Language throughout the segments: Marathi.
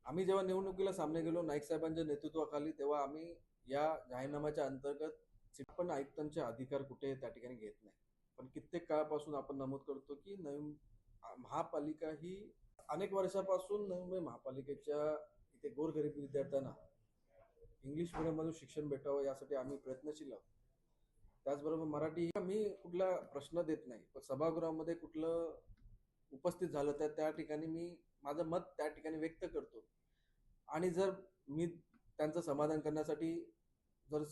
आम्ही जेव्हा निवडणुकीला सामने गेलो नाईक साहेबांच्या नेतृत्वाखाली, तेव्हा आम्ही या जाहीरनाम्याच्या अंतर्गत आपण आयुक्तांचे अधिकार कुठे त्या ठिकाणी घेत नाही. पण कित्येक काळापासून आपण नमूद करतो की नवी महापालिका ही अनेक वर्षापासून नवी मुंबई महापालिकेच्या इथे गोरगरीब विद्यार्थ्यांना इंग्लिश मीडियममधून शिक्षण भेटावं यासाठी आम्ही प्रयत्नशील आहोत. त्याचबरोबर मराठी मी कुठला प्रश्न देत नाही, पण सभागृहामध्ये कुठलं उपस्थित झालं तर त्या ठिकाणी मी माझं मत त्या ठिकाणी व्यक्त करतो. आणि जर मी त्यांचं समाधान करण्यासाठी जर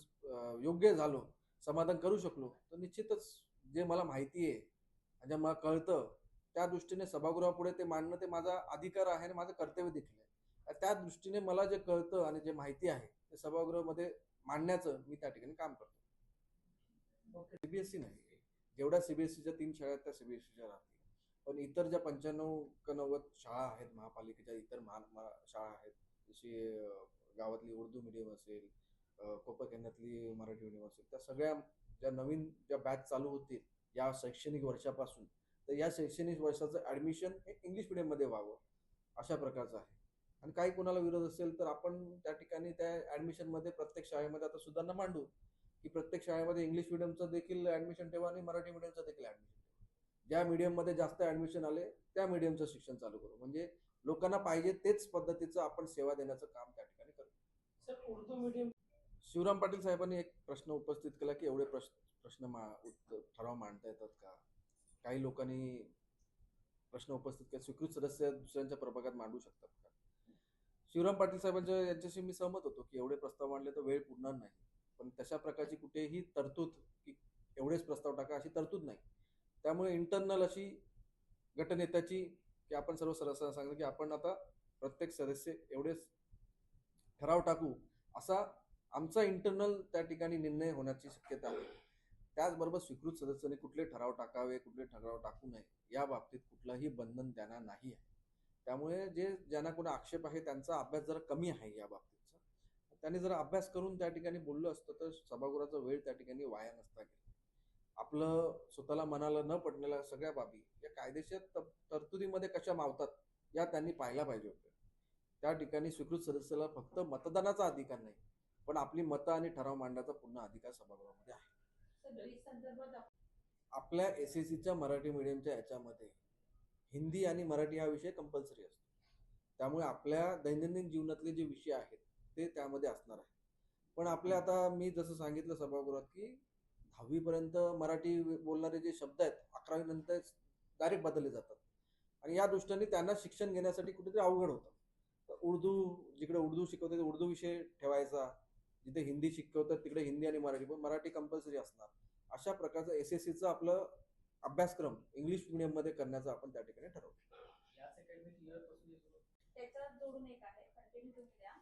योग्य झालो, समाधान करू शकलो, तर निश्चितच जे मला माहिती आहे आणि जे मला कळतं, त्या दृष्टीने सभागृहापुढे ते मांडणं ते माझा अधिकार आहे आणि माझं कर्तव्य देखील आहे. त्या दृष्टीने मला जे कळतं आणि जे माहिती आहे, ते सभागृहामध्ये मांडण्याचं मी त्या ठिकाणी काम करतो. सीबीएसई नाही, जेवढ्या सीबीएसईच्या 3 शाळा आहेत त्या सीबीएसईच्या राहतील. पण इतर ज्या 95 का 90 शाळा आहेत महापालिकेच्या, इतर शाळा आहेत, जशी गावातली उर्दू मीडियम असेल, कोपरखैरण्यातली मराठी मीडियम असेल, त्या सगळ्या ज्या नवीन ज्या बॅच चालू होतील या शैक्षणिक वर्षापासून, तर या शैक्षणिक वर्षाचं ॲडमिशन हे इंग्लिश मीडियममध्ये व्हावं अशा प्रकारचं आहे. आणि काही कोणाला विरोध असेल तर आपण त्या ठिकाणी त्या ॲडमिशनमध्ये प्रत्येक शाळेमध्ये आता सुधारणा मांडू, की प्रत्येक शाळेमध्ये इंग्लिश मीडियमचं देखील ॲडमिशन ठेवा आणि मराठी मीडियमचं देखील ॲडमिशन ठेवा. ज्या मीडियममध्ये जास्त ॲडमिशन आले त्या मीडियमचं शिक्षण चालू करू. म्हणजे लोकांना पाहिजे तेच पद्धतीचं आपण सेवा देण्याचं काम त्या ठिकाणी करू. सर, उर्दू मीडियम शिवराम पाटील साहेबांनी एक प्रश्न उपस्थित केला की एवढे ठराव मांडता येतात का? काही लोकांनी प्रश्न उपस्थित केला, स्वीकृत सदस्य दुसऱ्यांच्या प्रभागात मांडू शकतात का? शिवराम पाटील साहेबांच्या यांच्याशी मी सहमत होतो की एवढे प्रस्ताव मांडले तर वेळ पुरणार नाही. पण तशा प्रकारची कुठेही तरतूद की एवढेच प्रस्ताव टाका अशी तरतूद नाही. त्यामुळे इंटरनल अशी गटनेत्याची की आपण सर्व सदस्यांना सांगितलं की आपण आता प्रत्येक सदस्य एवढेच ठराव टाकू, असा आमचा इंटरनल त्या ठिकाणी निर्णय होण्याची शक्यता आहे. त्याचबरोबर स्वीकृत सदस्यांनी कुठले ठराव टाकावे, कुठले ठराव टाकू नये या बाबतीत कुठलंही बंधन त्यांना नाही आहे. त्यामुळे ज्यांना कोणी आक्षेप आहे त्यांचा अभ्यास जरा कमी आहे या बाबतीतचा. त्यांनी जर अभ्यास करून त्या ठिकाणी बोललं असतं तर सभागृहाचा वेळ त्या ठिकाणी वाया नसता गेला. आपलं स्वतःला मनाला न पटलेल्या सगळ्या बाबी या कायदेशीर तरतुदीमध्ये कशा मावतात या त्यांनी पाहायला पाहिजे होत्या. त्या ठिकाणी स्वीकृत सदस्याला फक्त मतदानाचा अधिकार नाही, पण आपली मतं आणि ठराव मांडण्याचा पूर्ण अधिकार सभागृहामध्ये आहे. आपल्या एसएससीच्या मराठी मीडियमच्या याच्यामध्ये हिंदी आणि मराठी हा विषय कंपल्सरी असतो. त्यामुळे आपल्या दैनंदिन जीवनातले जे विषय आहेत ते त्यामध्ये असणार आहे. पण आपल्या आता मी जसं सांगितलं सभागृहात की 10वी पर्यंत मराठी बोलणारे जे शब्द आहेत 11वी नंतर डायरेक्ट बदलले जातात आणि या दृष्टीने त्यांना शिक्षण घेण्यासाठी कुठेतरी अवघड होतं. तर जिकडे उर्दू शिकवते उर्दू विषय ठेवायचा, जिथे हिंदी शिकवतात तिकडे हिंदी आणि मराठी, पण मराठी कंपल्सरी असणार. अशा प्रकारचं एसएससीचं आपलं अभ्यासक्रम इंग्लिश मीडियम मध्ये करण्याचं आपण त्या ठिकाणी ठरवलं. त्याच्यात जोडून एक आहे, कंटिन्यू तुम्ही द्या.